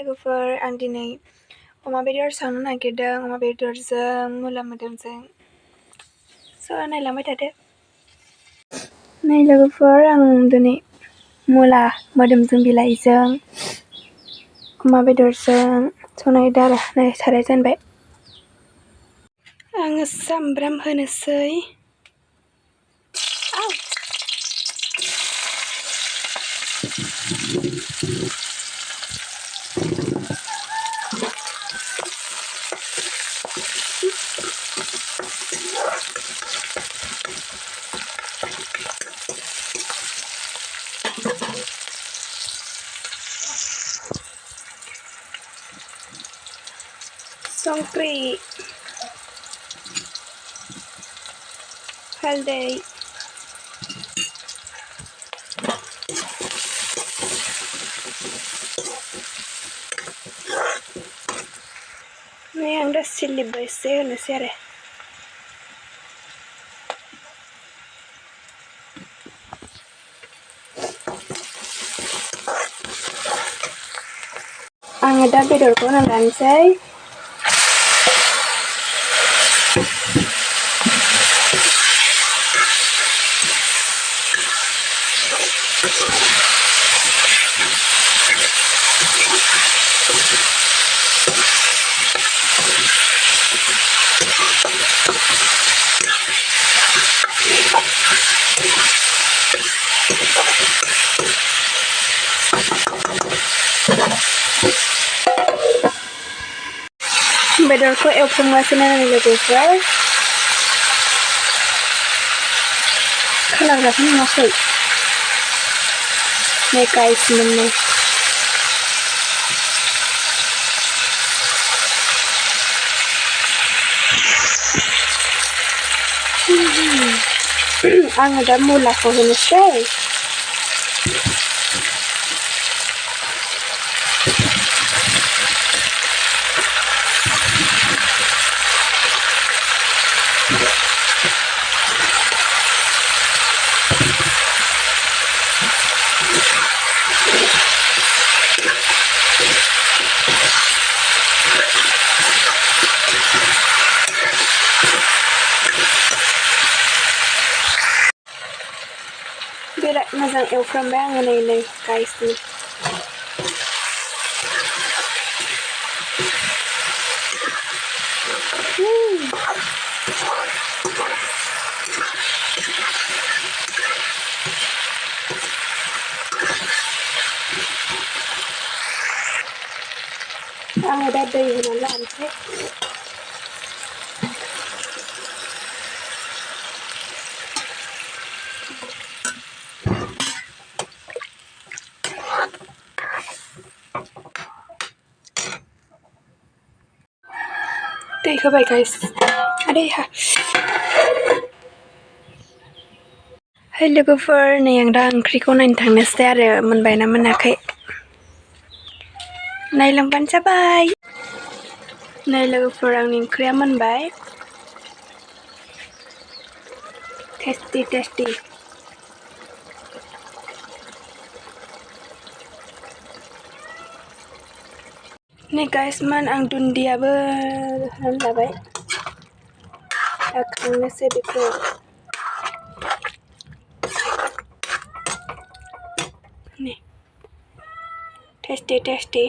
लोगोफोर आं दिनै अमा बेदर संनो नागिरदों अमा बेदरजों मुला मोदोमजों स' नायलांबाय थादो। नै लोगोफोर आं दिनै मुला मोदोमजों बिलाइजों अमा बेदरजों संनायदों आरो नै साराय जानबाय। आङो सामब्राम होनोसै। संख्रि हालदै नै आं दा सिलिबो एसे होनोसै आरो आङो दा बेदरखौ होना लानोसै। बेदरखौ एवफ्रामगासिनो लोगोफोर कालार जाखोना नुवाखै नै गाइस मोननै आङो दा मुलाखौ होनोसै। बिराद मोजां एवफ्रामबाय आङो नै गाइसनि आङो दा दै होनानै लानोसै। दै होबाय गाइस आदै हा हे लोगोफोर नै आं दा ओंख्रिखौ नायनो थांनोसै आरो मोनबायना मोनाखै नायलांबानो जाबाय। नै लोगोफोर आंनि ओंख्रिया मोनबाय टेस्टि टेस्टि। नै गाइस आं दुन्दियाबो होनानै लाबाय दा खांनोसै बेखौ। नै टेस्टि टेस्टि